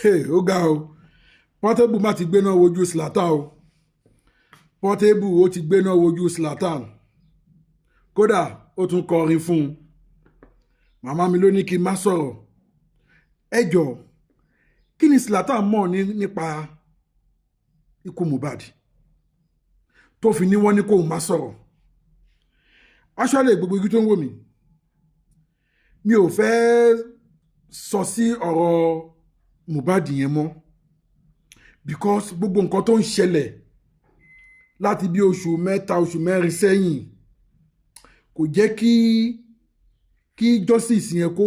ó ga o. Portable má ti gbéná wojú Zlatan o. Portable ó ti gbéná wojú Zlatan. Kódà ó tún kọrin fún un. Màmá mi ló ní kí n má sọ̀rọ̀. Ẹ jọ̀ọ́, kí ni Zlatan mọ̀ nípa ikú Mohbad tó fi ní wọ́n ní kóun má sọ̀rọ̀? Actually gbogbo igi tó ń wò mí, mi ò fẹ́ sọ sí ọ̀rọ̀ Mohbad yẹn mọ́, because gbogbo nǹkan tó ń ṣẹlẹ̀ láti bí oṣù mẹ́ta oṣù mẹ́rin sẹ́yìn kò jẹ́ kí justice yẹn kó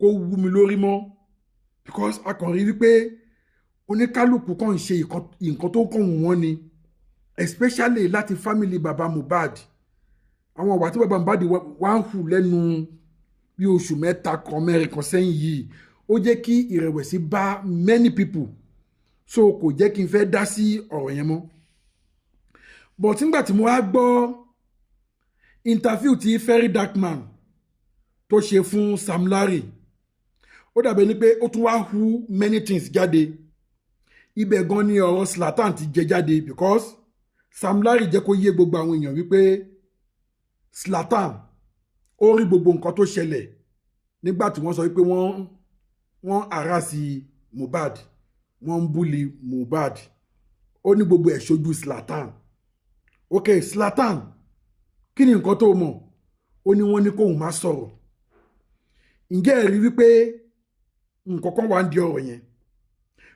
wú mi lórí mọ́, because a kàn rí wípé oníkálùkù kàn ń ṣe nǹkan tó kàn wọ́n ni, especially láti family baba Mohbad. Àwọn ọ̀wà tí baba Mohbad wá ń hù lẹ́nu bí oṣù mẹ́ta kan mẹ́rin kan sẹ́yìn yìí ó jẹ́ kí ìrẹ̀wẹ̀sì bá many people, so kò jẹ́ kí n fẹ́ dá sí ọ̀rọ̀ yẹn mọ́. But nígbà tí mo wá gbọ́ interview tí Very Dark Man tó ṣe fún Sam Larry, ó dàbẹ̀ ni pé ó tún wá hu many things jáde. Ibẹ̀ gan ni ọ̀rọ̀ Zlatan ti jẹ jáde, because Sam Larry jẹ́ kó yé gbogbo àwọn èèyàn wípé Zlatan ó rí gbogbo nǹkan tó ṣẹlẹ̀ nígbà tí wọ́n sọ wípé wọ́n àràsí Mohbad, wọ́n ń búlì Mohbad. Ó ní gbogbo ẹ̀ ṣojú Zlatan. Ok, Zlatan, kí ni nǹkan tó mọ̀? Ó ní wọ́n ní kóun má sọ̀rọ̀. Ǹjẹ́ ẹ rí wípé nǹkan kan wà ń di ọ̀rọ̀ yẹn?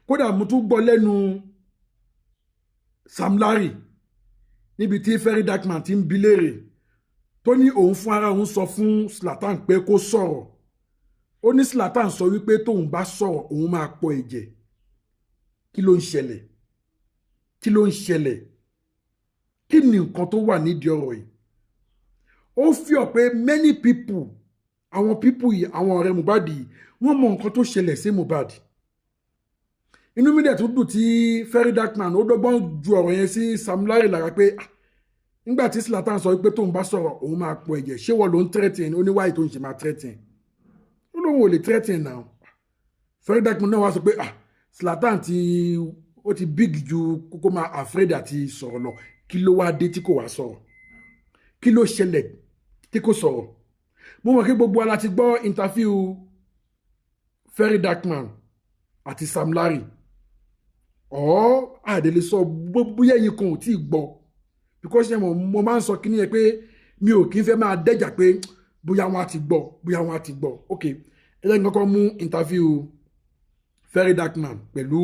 Kódà mo tún gbọ́ lẹ́nu Sam Larry níbi tí Very Dark Man ti ń bi léèrè tó ní òun fún ara òun sọ fún Zlatan pé kó sọ̀rọ̀. Ó ní Zlatan sọ wípé tóun bá sọ̀rọ̀ òun máa pọ̀ ẹ̀jẹ̀. Kí ló ń ṣẹlẹ̀? Kí ló ń ṣẹlẹ̀? Kí ni nǹkan tó wà nídìí ọ̀rọ̀ yìí? Ó fi hàn pé many people, àwọn people yìí, àwọn ọ̀rẹ́ Mohbad yìí, wọ́n mọ nǹkan tó ṣẹlẹ̀ sí Mohbad. Inú mi dẹ̀ tún dùn tí Very Dark Man ó dọ́gbọ́n ju ọ̀rọ̀ yẹn sí Sam Larry lára pé nígbà tí Zlatan sọ pé tóun bá sọ̀rọ̀ òun máa pọ̀ ẹ̀jẹ̀, ṣé wọ́n ló ń threaten? Ó ní wáyé tó ń ṣe máa threaten. Ó lóun ò lè threaten náà. Very Dark Man náà wá sọ pé Zlatan ó ti big ju kókó máa afraid àti sọ̀rọ̀ lọ. Kí ló wá dé tí kò wá sọ̀rọ̀? Kí ló ṣẹlẹ̀ tí kò sọ̀rọ̀? Mo mọ̀ kí gbogbo wa láti gbọ́ interview Very Dark Man àti Sam Larry. Àdèlè sọ bóyá ẹ̀yin kan ò tí ì gbọ́, because mo máa ń sọ kíní yẹn pé mi ò kí ń fẹ́ máa dẹ́jà pé bóyá wọn á ti gbọ́. Ok, ẹlẹ́yìn kọ́kọ́ mú interview Very Dark Man pẹ̀lú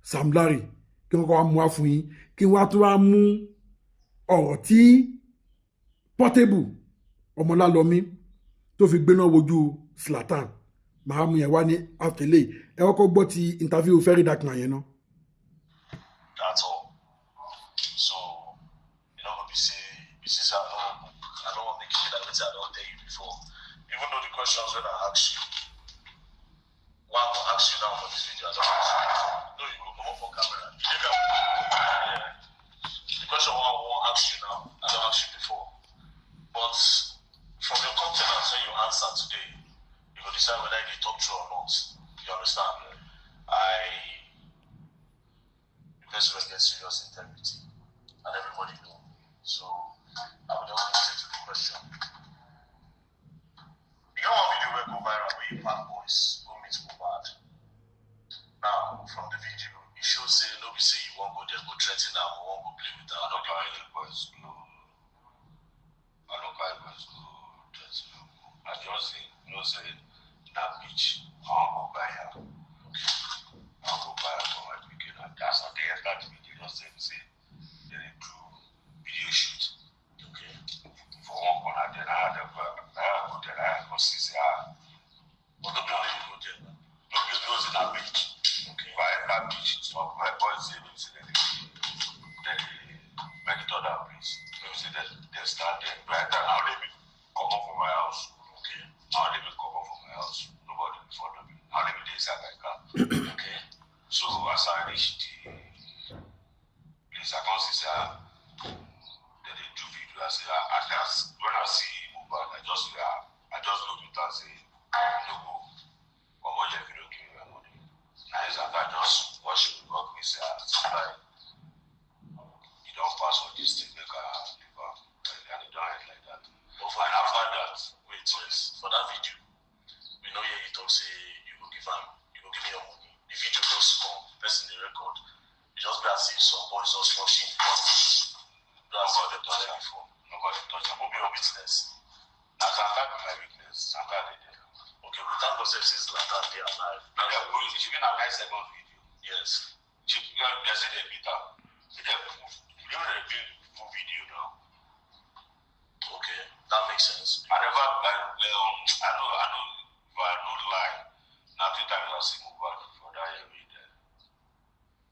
Sam Larry kí wọ́n kọ́ wá mú wá fún yín, kí wọ́n á tún wá mú ọ̀rọ̀ tí Portable Ọmọlálọmí tó fi gbéná wojú Zlatan. Màá mú yẹn wá ní àtẹ̀lé. Ẹ kọ́kọ́ gbọ́ ti interview Very Dark Man yẹn náà. That's all. So, you know what we say, this is I don't want to make it that I don't tell you before. Even though the questions when I ask you, what I'm gonna ask you now for this video, I don't ask you before. No, you go come up for camera. You can, yeah. The question I want to ask you now, I don't ask you before. But from your countenance when you answer today, you will decide whether you talk true or not. You understand? Because we get serious integrity, and everybody know. So I will just go straight to the question. You got one video where go viral where you bad boys go meet Mohbad. Now from the video, it shows say nobody say you won't go there, go threaten them, or won't go play with them. I don't buy boys go. I don't buy boys go threaten them. I just say say that beach. I won't go buy her. Okay. I won't go buy her for my weekend. And that's not the enter the video. Just say they do video shoot. Okay. For one corner, then I had go there. I go see say but don't be only go there. Don't be only in that beach. Okay. If I enter beach, so my boys say they make it other place. Maybe say they start there. But I enter now they be come up from my house. Okay. Now they will come up from my house. Nobody will follow me. Now they will dey inside my car. Okay. So as I reach the place, I can see they do video. I say when I see Mohbad, I just look at and say no go. How much if you don't give me my money? give me your money. The video just come, person the record. You just be as if some boys just rushing. Nobody touch the phone. Nobody touch them. Who be your witness? Now Zlatan be my witness. Zlatan dey there. Okay, we thank God say Zlatan dey alive. Now they are going. She been a 9 second video. Yes. She they say they beat her. They bring full video now. Okay, that makes sense. I know, if I don't lie, now 2 times I see Mohbad for that area there.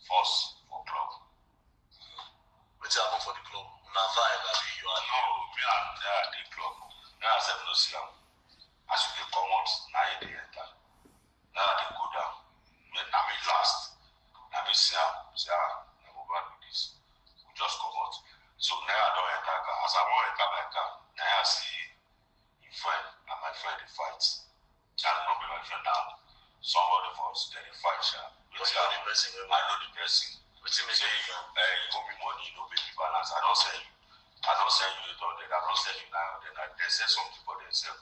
First for club. What's happening for the club? Now vibe, you are no, me and the club. Now I said no see them. As you get come out, now they enter. Now they go down. Now me last. Now me see them. Say now Mohbad with this. We just come out. So now I don't enter car. As I want to enter my car, now I see your friend and my friend they fight. And not be my friend now. Somebody for us, they fight. But you know the person. I know the person. But you say you owe me money, you know baby balance. I don't sell you. I don't sell you at all. I don't sell you now. Then they say something for themselves.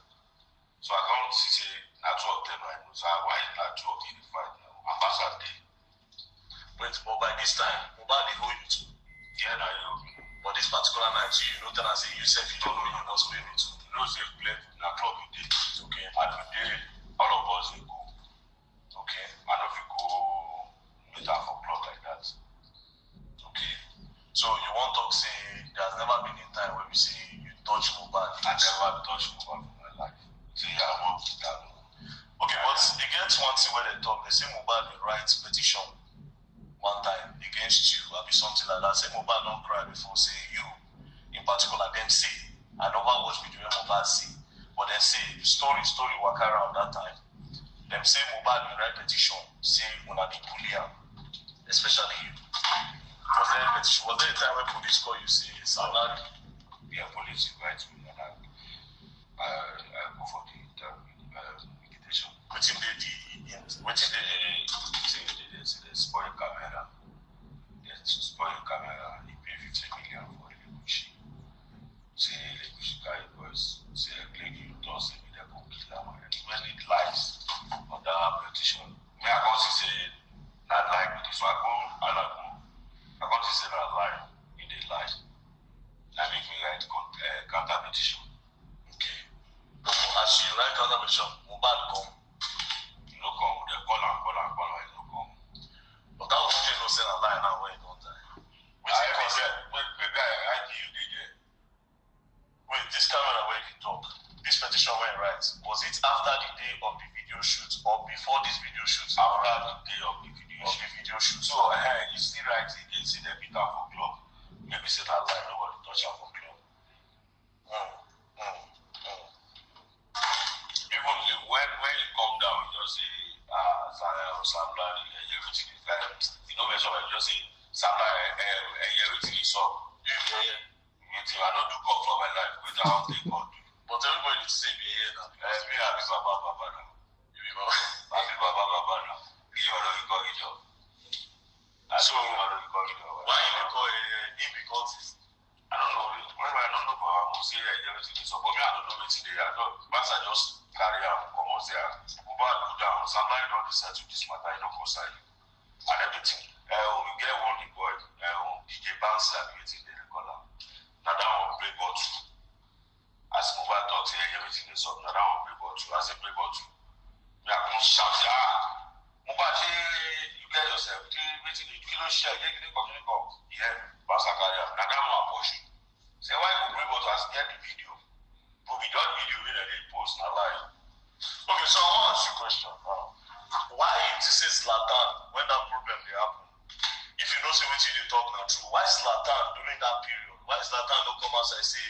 So I can't say not 2 of them right now. So why is not 2 of you in the fight now? Ambassador day. But by this time, Mohbad they hold you too. Yeah, now you owe me. But this particular night, you know that I say you said you don't know you must pay me too. You know say play na club you did. Okay. And today all of us will go. Okay. I know if you go meet her for club like that. Okay. So you want to say there's never been a time where we say you touch Mohbad. I never touched Mohbad in my life. So yeah, I won't put that. Okay, but again, one thing where they talk, they say Mohbad will write petition one time against you, or be something like that. Say Mohbad don't cry before, say you in particular, them say, I never watch video where Mohbad see, but they say story work around that time. Them say Mohbad will write petition, say una the bully am, especially you. Was there a time when police call you say salary? Yeah, police invite me and I go for the invitation. Waiting they spoil camera. They spoil camera. He pay 50 million for the Legushi. Say Legushi carry boys. Say Legushi don't say me they go kill him. Many lies on that petition. Me I can't say not like this. So I can't say that lie in the lie. I make me write counter petition. Okay. But as you write counter petition, Mohbad come. You know come. They call and you know come. But that was no say a lie now when you don't die. Maybe I give you the wait, this camera where you talk, this petition when you write, was it after the day of the video shoot or before this video shoot? After the day of the video shoot. So you still write again, see the beat out for club. Maybe say that lie, nobody touch out for club. Even when you come down, you just say Samla, everything is like, you know, just say Samla, everything is up. I don't do God for my life, which I don't think God do. But everybody say me here now. Me, I be Baba now. You be Baba? I be Baba now. You already got it up. So, why you call him because I don't know. I don't know, but I will say everything is up. But me, I don't know anything there. Once I just carry out, come on there, go back, go down. Sometimes you don't decide to this matter, you don't concern you. And everything. We get one boy, DJ Bounce, and everything they call him. Now that one play ball too. As Mohbad talks here, everything is up. Now that one play ball too. As they play ball too. Me, I come shout, Mohbad, you get yourself. You don't share. You come. Yeah, pass a career. Now that one push you. Say why you play ball to as get the video. But we don't video when they post na lie. Okay, so I want to ask you a question. Why if this is Zlatan when that problem they happen? If you know say what you talk now true, why Zlatan during that period? Why Zlatan no come outside and say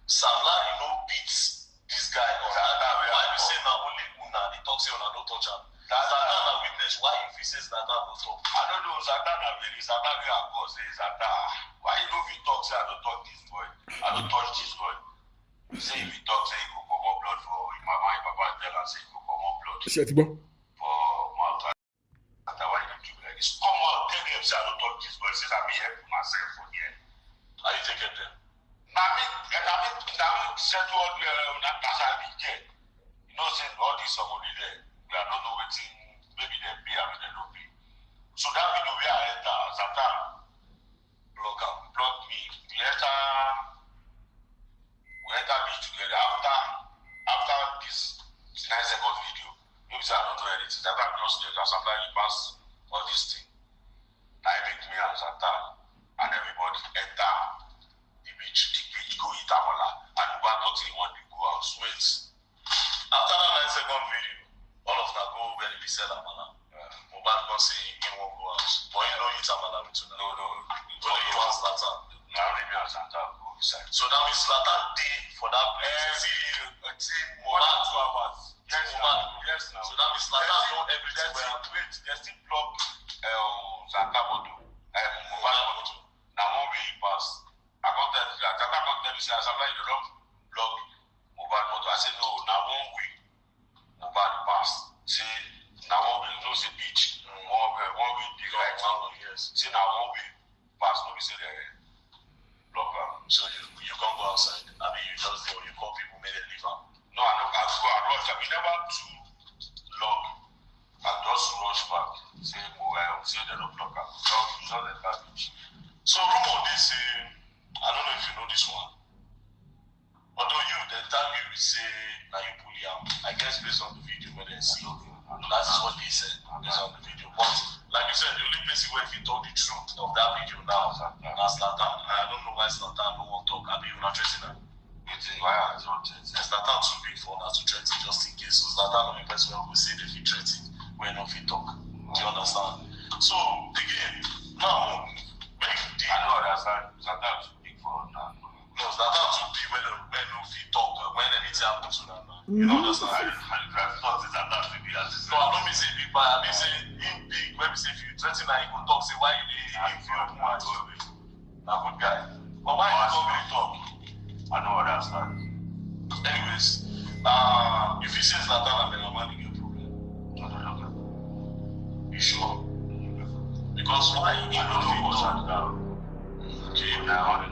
Sam Larry no beat this guy or that? Why we say now only una they talk say una no touch him? Zlatan na witness. Why if he says Zlatan no talk? I don't know. Zlatan na really Zlatan we are cause say Zlatan. Why you know if you talk say I don't talk this boy? I don't touch this boy. You say if you talk say you go come up blood for your mama and papa tell and say you go come up blood for Malta. Why you do like this? Come on, tell me say I don't talk this boy. Say I me help myself for here. How you take it then? Now me settle all that's how we get. You know, saying all this somebody there, we are not know waiting as I'm like, pass all this thing. I make me and Santa and everybody enter the beach, go eat Amala, and we thought he wanted to go out. Wait. After that 9-second video, all of them go where they sell Amala. Mobile can say he won't go out. But you know eat Amala with you. No. Only you want Zlatan. Now only me and Santa go inside. So that means Zlatan day for that every team Mobile 2 hours. Yes, now. So that means Zlatan know everything where I'm wait. They still block Santa Moto. Mobile Moto. Now one way he pass. I got that Santa got them say as I'm like you don't block Mobile Moto. I said no, now one way Mobile pass. See now one way no say beach. One way big like mountain. Yes. See now one way pass. No be say the block. So you can't go outside. I mean you just there you call people make them leave out. No, I don't go and rush. We never too long and just rush back. Say they don't block up. Just the garbage. So rumor they say, I don't know if you know this one. Although the time you say now you bully out. I guess based on the video where they see, that is what they said based on the video. But like you said, the only place where if you told the truth of that video now, that's Zlatan. I don't know why Zlatan don't want to talk. I mean, you're not threatening him. Zlatan too big for us to threaten just in case. So Zlatan only person who will say if he threaten when no fit talk. Do you understand? So again, now I don't understand. Zlatan too big for now. No, Zlatan too big when no fit talk when anything happens to them. You don't understand? No, I don't mean say big, but I mean say him big. When we say if you threaten and he will talk, say why you if you open mouth. A good guy. But why you don't really talk? I don't understand. Anyways, if he says Zlatan and Benamani get a problem, you sure? Because why? He don't know Zlatan. Okay, now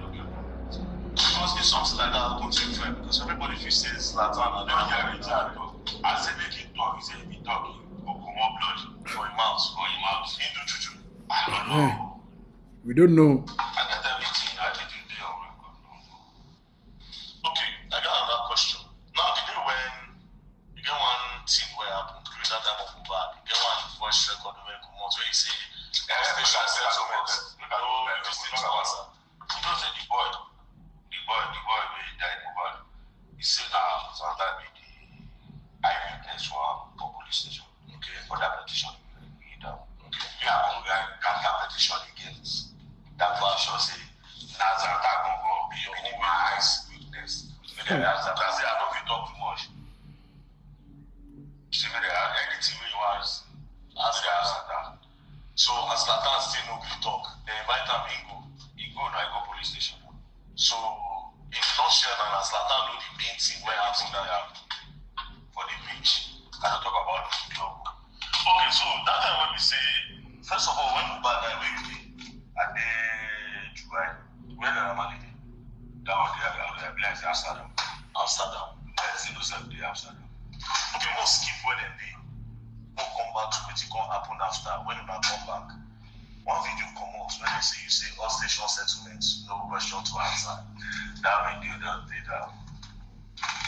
because it's something like that happens to your friend. Because everybody if he says Zlatan and Benamani get a problem. I say make him talk. He say if he talk, he go come up blood for him mouth. He do juju. I don't know. We don't know. I got everything. I didn't do your record. Okay, I got another question. Now, the day when you get one thing where happened during that time of Mubad, you get one voice record where you say, station settlement. You don't say the boy where he died Mubad. He said that sometimes the eyewitness for police station. Okay. For that petition, he down. Okay. Yeah, we can petition against that petition say Nazarta go be your eyes witness. I don't be talk too much. See me there anything we was ask the Zlatan. So as Zlatan still no be talk, they invite him he go now he go police station. So in nutshell and as Zlatan know the main thing where happened that for the beach. I don't talk about the club. Okay, so that time when we say first of all when Mubad died where you dey at the Dubai, where the normally dey? That one they be like Amsterdam. Let's see those day Amsterdam. Okay, we'll skip where they dey. We'll come back to what can happen after. When we come back, one video come out when they say you say all station settlements, no question to answer. That video don't be that.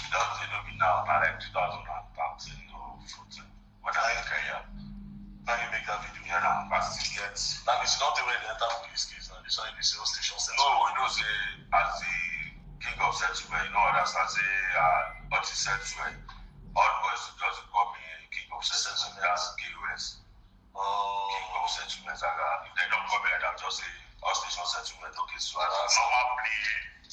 Don't be now, not like 2013 or 14. But I ain't care. Now you make that video here now, but still get. That means you don't even enter police case now. This one is all station settlement. No, you know say as the king of settlement, you know understand say what he said to me. All boys doesn't call me king of settlement. That's KOS. King of settlement. If they don't call me like that, just say all station settlement. Okay, so I don't play.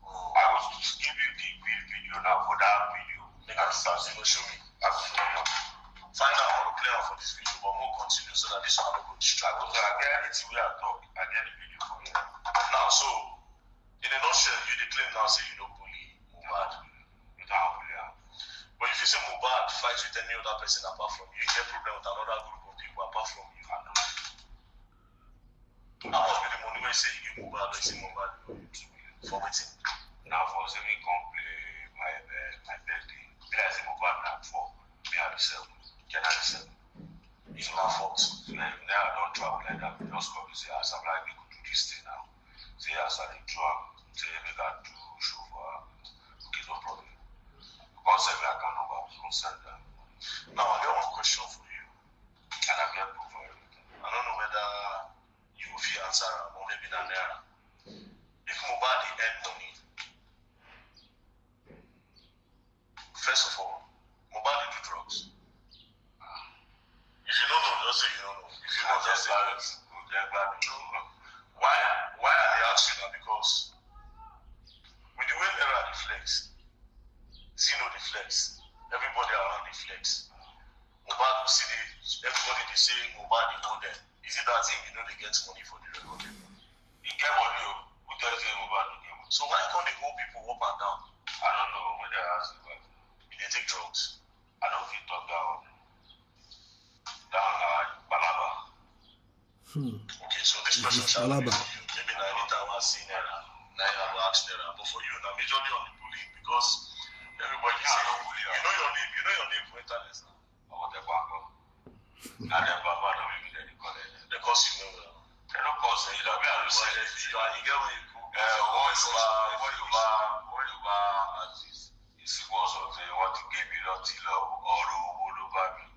I will give you the video now for that video. Make a start. You will show me. I'll show you. Find out how to play out for this video, but we'll continue so that this one will go distract. So I get anything we are talking. I get the video for you. Now, so in a nutshell, you declare now say you don't bully Mubad. You don't bully him. But if you say Mubad fight with any other person apart from you, you get problem with another group of people apart from you. How much be the money when you say you give Mubad or you say Mubad for waiting? Now for me come play my birthday. Be like say Mubad now for me at the 7. Can I the 7? It's not fault. Now I don't travel like that. Just come to say as I'm like we could do this thing now. Say as I do say we can do show for okay, no problem. Because I can't know about don't send them. Now I got one question for you. just why are they asking now? Because with the way Naira deflects, Zeno deflects, everybody around deflects. Mohbad will see everybody they say Mohbad they know them. Is it that thing they get money for the record? He get money, who tells you Mohbad no get money? So why can't they hold people up and down? I don't know when they ask about it. They take drugs. I don't feel talk down Balaba. Okay, so this person shall be maybe anytime I see Naira will ask Naira. But for you now, majorly on the bullying because everybody say you know your name for internet now. I want the back up. And then Baba don't even let it call it. Because you know they don't call say that we are saying you and you get when you cook. What you buy as this is was of the what you gave me not till or Wolubabi.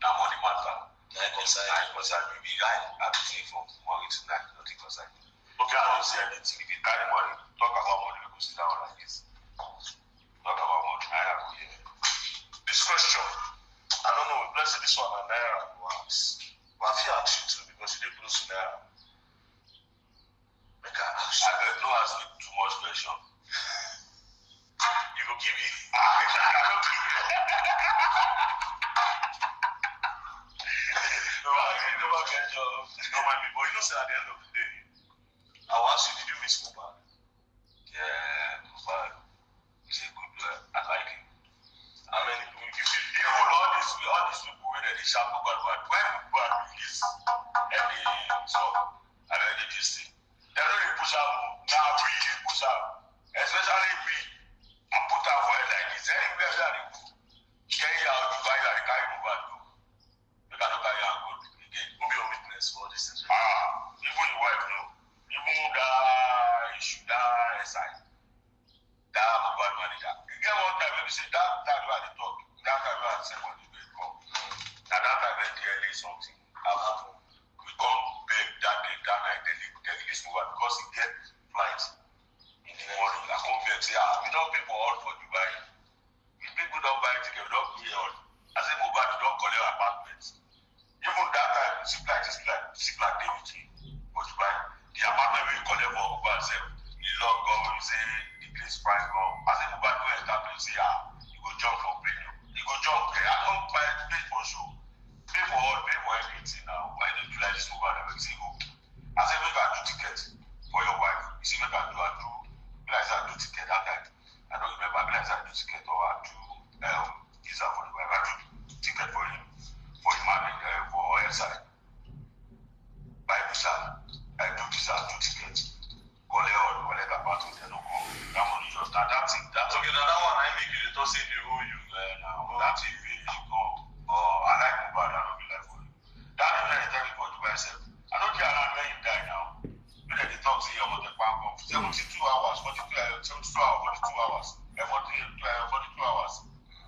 Now money matter. I will be lying. I'm saying for money tonight, nothing concern me. Okay, I don't see anything. If you carry money, talk about money, we go sit down like this. Talk about money. I have here. This question, I don't know, let's say this one and Naira once. But I feel ask you too because you didn't close to Naira. Make I ask you. I don't ask you too much question. You go give me. No, my people, you know, say at the end of the day, I will ask you, did you miss Mohbad? Yeah, Mohbad is a good guy. I like him. I mean, you see, even all these people where they shout Mohbad, why Mohbad release every song and every this thing? They don't really push out, now we push out. Especially we, I put out for it like this. Anywhere that they go, get you out, you buy that, they carry Mohbad go. They cannot carry out good. Who be your witness for this thing? Even the wife, no. Even that issue, that SI, that Mohbad manager. You get one time when you say that time you had to talk, that time you had to say what you will come. Now that time when there is something happened, we come back that day, that night, they release Mohbad because he get flight in the morning. I come back and say, we don't pay for all for Dubai. If people don't buy ticket, we don't pay all. I say Mohbad, you don't collect apartments. Even that time, Zipla David, but you buy the apartment where you collect for Mohbad, say, you long go, when you say the place price go. I say Mohbad go enter place, say, you go jump for premium. You go jump, I don't buy pay for show. Pay for all, pay for everything now. Why don't you like this Mohbad? I say, go. I say, make I do ticket for your wife. You say, make I do ticket that time. I don't remember, I do ticket or I do visa for the wife. I do ticket for him. For him for outside. Buy visa, I do visa, do ticket. Collect apartment, they don't come. That money just that thing. That's okay. Now that one I make you don't say the whole you now. That TV you go. I like Mohbad, I don't be like for you. That is very telling for Dubai self. I don't care around where you die now. Look at the talk see your mother bank of 72 hours, 42 hours, 42 hours.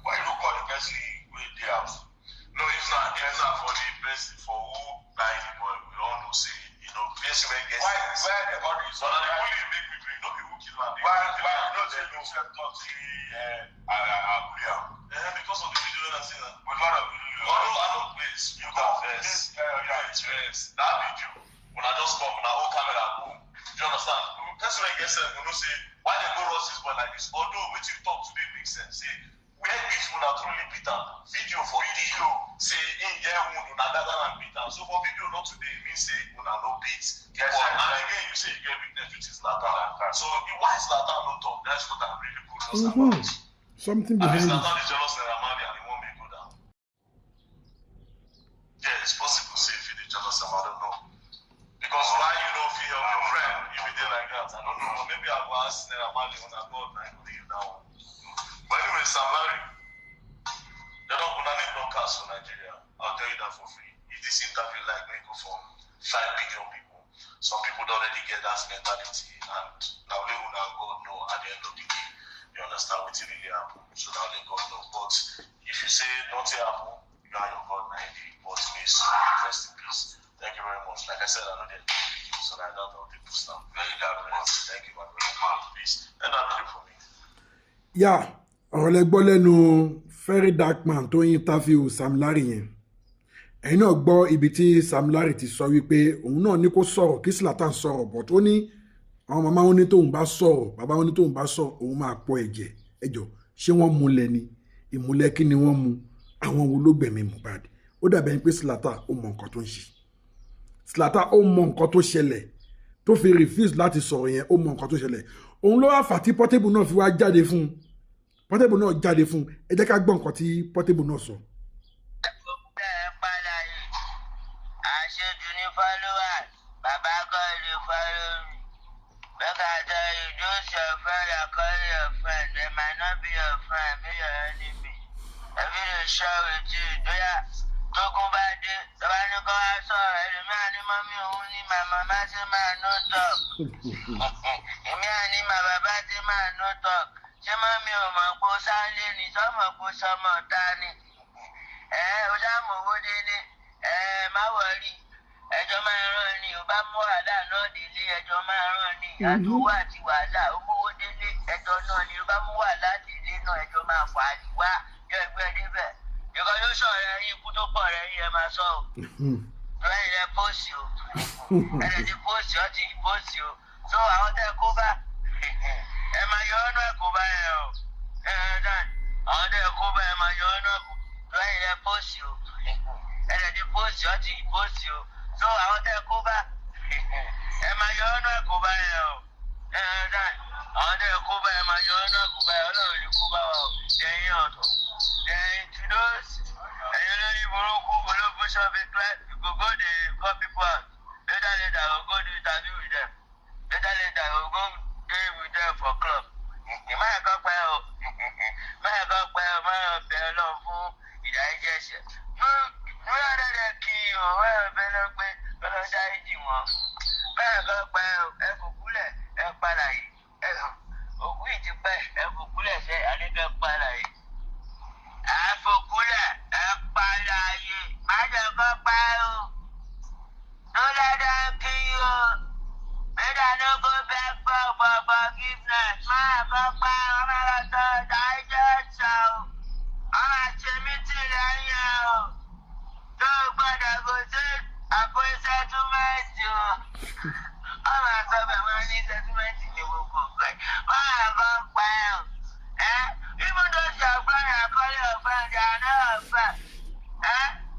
Why you don't call the person with the house? No, it's not for the person for who buy the boy. We all know say, person may get why the body is on the bully make me bring, no be who kill am. Why not say no self talk because of the video that I see that. With lot of video. I don't place. You go first. That video, when I just come, when I hold camera boom. Do you understand? Person may get self, say, why they go rush this boy like this? Although what you talk today makes sense. Say, where this one are truly beat up, video for video, say in here one gather and beat up. So for video not today, it means say one are no beat. Yes, and again you say you get weakness which is Zlatan. So why is Zlatan not talk? That's what I'm really curious about. Something behind it. Zlatan is jealous of Ramadi and he won't make go down. Yeah, it's possible say if you're jealous of I don't know. Because why you don't feel your friend if you did like that? I don't know. Maybe I'll ask Ramadi when I go and I believe that one. But anyway, Sam Larry, they don't need broadcast for Nigeria. I'll tell you that for free. If this interview like me go for 5 billion people, some people don't already get that mentality, and now they will now God know at the end of the day. You understand what really happened. So now they God know. But if you say nothing happened, you are your God 90. But may so rest in peace. Thank you very much. Like I said, I know that so I don't know people stand. Very much. Thank you, my brother. Peace. And that's it for me. Yeah. Ọ̀rọ̀ lẹ gbọ́ lẹ́nu Very Dark Man tó interview Sam Larry yẹn. ẹ̀yin náà gbọ́ ibi tí Sam Larry ti sọ wípé òun náà ní kó sọ̀rọ̀ kí Zlatan sọ̀rọ̀ but ó ní àwọn màmá wọn ní tóun bá sọ̀rọ̀ bàbá wọn ní tóun bá sọ̀rọ̀ òun máa pọ̀ ẹ̀jẹ̀ ẹjọ́ ṣé wọ́n múlẹ̀ ni ìmúlẹ̀ kí ni wọ́n mu àwọn wo ló gbẹ̀mí Mohbad ó dàbẹ̀ ní pé Zlatan ó mọ nǹkan tó ń ṣe Zlatan ó mọ nǹkan tó ṣẹlẹ̀ tó fi refuse láti sọ̀rọ̀ yẹn ó mọ nǹkan tó ṣẹlẹ̀ òun ló wá fà tí Portable náà fi wá jáde fún Portable náà jáde fún ẹ jẹ́ ká gbọ́ nǹkan tí Portable náà sọ. àṣejù ní followers bàbá kọ́ lè follow me. Look at you, just your friend, I call your friend. They might not be your friend, be your enemy. If you don't share with you, do ya? Talk about it. The one you go outside, the man, the mommy, only my mama, say man, no talk. The man, my baba, say man, no talk. Say mommy, my boss, I need some of boss, some of Tani. Ojamo, what did it? My worry. Ẹjọ́ máa rán ni ò bá mú wàhálà náà délé ẹjọ́ máa rán ni àtúwò àti wàhálà ó mówó délé ẹjọ́ náà ni ò bá mú wàhálà délé náà ẹjọ́ máa fà á wá yọ ẹgbẹ́ níbẹ̀ ìkọ́ yóò sọ̀rọ̀ ẹ̀yìn ikú tó pọ̀ rẹ̀ yìí ẹ máa sọ ọ́ lẹ́yìn rẹ̀ póòsì o ẹ̀rẹ̀ ti póòsì ọ́ ti póòsì o so àwọn tẹ́ kó bá ẹ máa yọ ọ́nà ẹ̀kọ́ bá ẹ o àwọn tẹ́ kó bá ẹ máa yọ ọ́nà ẹ̀kọ́ lẹ́yìn rẹ̀ póòsì o ẹ̀rẹ̀ ti póòsì ọ́ ti póòsì o. So àwọn tẹ́ kó bá ẹ máa yọ ọ́nà ẹ̀kọ́ bá ẹ o àwọn tẹ́ kó bá ẹ máa yọ ọ́nà ẹ̀kọ́ bá ẹ ọlọ́run ní kó bá wa o ẹ̀yin ọ̀tọ̀ ẹ̀yin tudos ẹ̀yin lórí burúkú ológun ṣọ́ọ̀bì class you go go dey call people out later you go do interview with them later you go dey with them for club máa kọ́ pẹ́ o máa kọ́ pẹ́ o máa bẹ̀ ọ́ lọ fún ìdájẹ́ ẹ̀ṣẹ̀. Múlá dẹ́dẹ́ kí o wẹ́ẹ̀ bẹ́ẹ̀ lọ pé ọlọ́jà ìjì wọn. Bẹ́ẹ̀ kọ́ pẹ́ ẹ kò kúlẹ̀ ẹ padà yìí. Òkú yìí ti pẹ́ ẹ kò kúlẹ̀ ṣe àníkẹ́ padà yìí. Ẹ kò kúlẹ̀ ẹ padà yìí. Má jẹ́ kọ́ pẹ́ o. Múlá dẹ́dẹ́ kí o. Mẹ́ta ló kó bẹ́ẹ̀ gbọ́ for forgiveness. Máa kọ́ pẹ́ ọmọ lọ́tọ̀ dájọ́ sọ o. Ọmọ àti mítì lẹ́yìn o. Tó gbọ́dọ̀ kò sí àpò sẹ́túmẹ́ǹtì o. Ọmọ àtọ́bẹ̀ wọn ní sẹ́túmẹ́ǹtì ní gbogbo ọ̀gbẹ́. Wọ́n á kọ́ pa ẹ̀ o. Even though your friend are calling your friend, they are not your friend.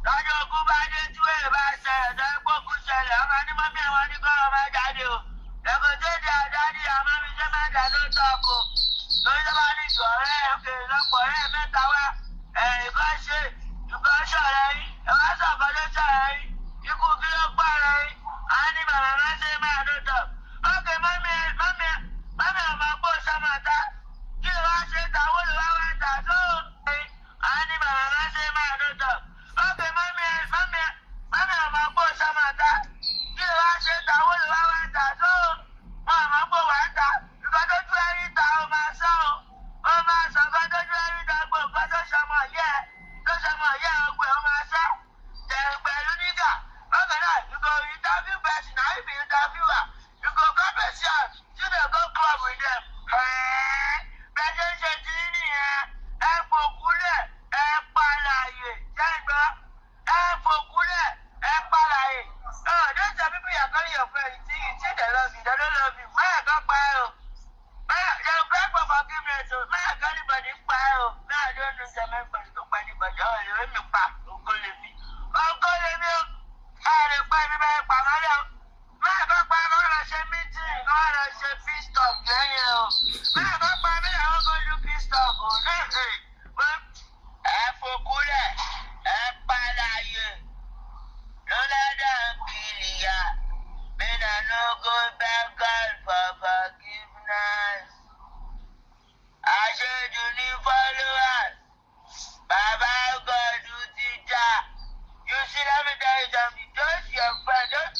Lọ́jọ́ ogun bá dé tí wèé bá ṣẹlẹ̀ tó ń gbókù ṣẹlẹ̀, ọmọ ní mọ́mí àwọn ní kọ́ ọmọ jáde o. Ẹ̀kọ́ tó di àdáni àmọ́ mi ṣe máa dà ló tọ́kù. Lórí tó bá ní ìjọ ọ̀rẹ́ òkè lọ́pọ̀ ọ̀rẹ́ mẹ́ta wá. Ìkọ́ ṣe ìkọ́ ṣọ̀rẹ́ yín. Ẹ̀wá sọ̀kọ́ ló ṣọ̀rẹ́ yín. Ikú kí ló pọ̀ rẹ̀ yín. A ní màmá máa ṣe máa ló tọ̀. Ókè mọ́mí ọmọ gbó sọmọta. Kí ló wá ṣe tàwọn olùwáwá tà tó? A ní màmá máa ṣe máa ló tọ̀. Ókè mọ́mí ọmọ gbó sọmọta. Kí ló wá ṣe tàwọn olùwáwá tà tó? Wọ́n ọmọ gbó wá tà. Nǹkan tó tú ẹ̀rí ta ó máa sọ ọ́. Ó máa sọ nǹkan tó tú ẹ̀rí ta gbó nǹkan tó ṣọmọ yẹ. Tó ṣọmọ yẹ ọgbẹ́ ó máa sọ. Tẹ̀rù pẹ̀lú nígà. Bákan náà, you go interview person, now you be interviewer. You go come and see us. You dey go club with them. Bẹ́ẹ̀ ṣe ti nìyẹn. Ẹ fòkúlẹ̀, ẹ pàlàyé. Ṣé ń gbọ́? Ẹ fòkúlẹ̀, ẹ pàlàyé. Those are people you are calling your friends. You see they love you, they don't love you. Máyà kan pa ẹ́ o. They beg for forgiveness o. Máyà kan níbọ̀dì pa ẹ́ o. Náà ló ń sọ mẹ́fẹ̀ẹ́ tó pa níbọ̀dì. Ọ̀rẹ́ mi pa ògo lèmi. Ògo lèmi o. Ẹ̀rẹ̀ pa ẹ̀mí bẹ́ẹ̀ pa mọ́lẹ̀ o. Máyà kan pa ẹ́ kọ́ lọ ṣe meeting, kọ́ lọ ṣe peace talk lẹ́yìn o. Máyà kan pa ẹ̀mí àwọn kò lu peace talk o. Ẹ fòkúlẹ̀, ẹ pàlàyé. Lọ́lọ́dà kìlìyà. Men I no go back God for forgiveness. Àṣejù ní followers. Bàbá God ti jà. You see, let me tell you something. Just your friend, just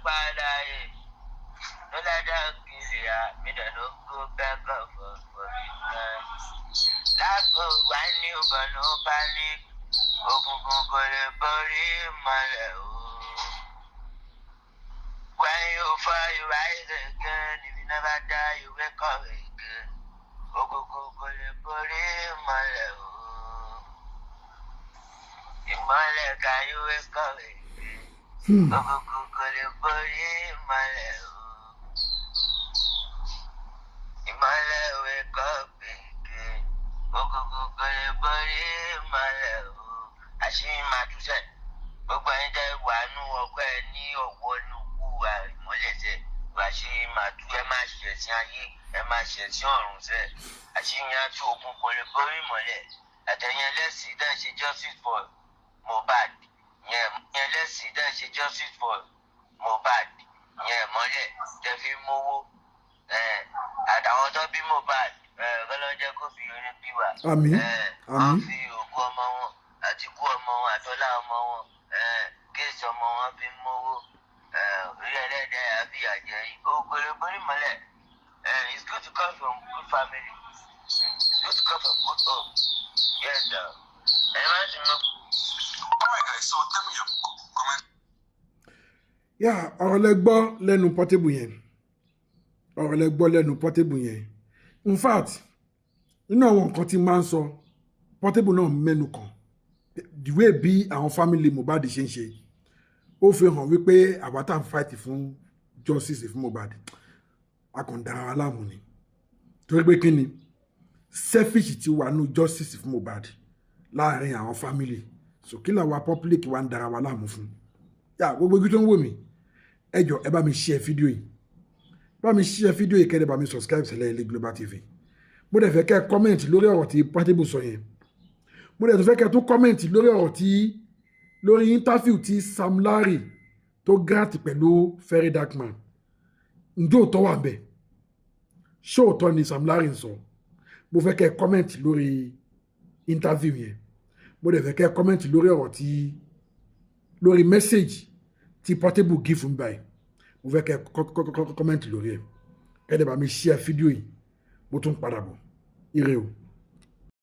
padà. No let that kill ya. Me that no go back up for that go when you but no panic. Okunkun kò lè borí ìmọ́lẹ̀ o. When you fall, you rise again. If you never die, you wake up again. Okunkun kò lè borí ìmọ́lẹ̀ o. Ìmọ́lẹ̀ can you wake up again? Okunkun kò lè borí ìmọ́lẹ̀ o. Ìmọ́lẹ̀ wake up again. Okunkun kò lè borí ìmọ́lẹ̀ o. Àṣírí máa tú sẹ́, gbogbo ẹni tẹ́ wà nú ọgbẹ́ ní ọ̀wọ́ ní kú ìmọ́lẹ̀sẹ̀. Àṣírí máa tú, ẹ máa ṣe ẹ̀sìn ayé, ẹ máa ṣe ẹ̀sìn ọ̀run sẹ́. Àṣírí á tú okun kò lè borí ìmọ́lẹ̀. Àtẹ̀yìn ẹlẹ́sìn dẹ́ ṣe justice for Mohbad. Yẹn ẹlẹ́sìn dẹ́ ṣe justice for Mohbad. Yẹn mọ́lẹ̀ tẹ́ fi mówó. Àtàwọn tó bí Mohbad, ọlọ́jẹ́ kó fi orí bí wa. Àmín. Wọ́n fi òkú ọmọ wọn àti kú ọmọ wọn àtọ́lá ọmọ wọn kéèsì ọmọ wọn fi mówó orí ẹlẹ́dẹ̀ àbí àjẹyìn ògbólé borí mọ́lẹ̀. It's good to come from good family. It's good to come from good home. Yes, sir. Ẹ má sì mọ. Alright guys, so tell me your comment. Yà ọ̀rọ̀ lẹ gbọ́ lẹ́nu Portable yẹn. Ọ̀rọ̀ lẹ gbọ́ lẹ́nu Portable yẹn. In fact, nínú àwọn nǹkan tí máa ń sọ Portable náà mẹ́nu kàn. The way bí àwọn family Mohbad ṣe ń ṣe ó fi hàn wípé àwa tá ń fight fún justice fún Mohbad a kàn dára wa láàmú ni torí pé kí ni selfish ti wà nù justice fún Mohbad láàrin àwọn family so kí làwa public wa ń dára wa láàmú fún yà gbogbo ibi tó ń wò mí ẹ jọ̀ọ́ ẹ bá mi share fídíò yìí kẹ́lẹ́ bá mi subscribe sílẹ̀ Ilé Global TV mo dẹ̀ fẹ́ kẹ́ comment lórí ọ̀rọ̀ tí Portable sọ yẹn mo dẹ̀ tó fẹ́ kẹ́ tún kọ́mẹ̀ntì lórí ọ̀rọ̀ tí lórí interview tí Sam Larry tó gàtì pẹ̀lú Ferry Darkman ǹjẹ́ òótọ́ wà bẹ́ẹ̀ ṣé òótọ́ ni Sam Larry ń sọ mo fẹ́ kẹ́ kọ́mẹ̀ntì lórí interview yẹn mo dẹ̀ fẹ́ kẹ́ kọ́mẹ̀ntì lórí ọ̀rọ̀ tí lórí message tí Portable give fún báyìí mo fẹ́ kẹ́ kọ́mẹ̀ntì lórí ẹ̀ kẹ́ dẹ̀ bá mi share fídíò yìí mo tún padà bọ̀ ire o.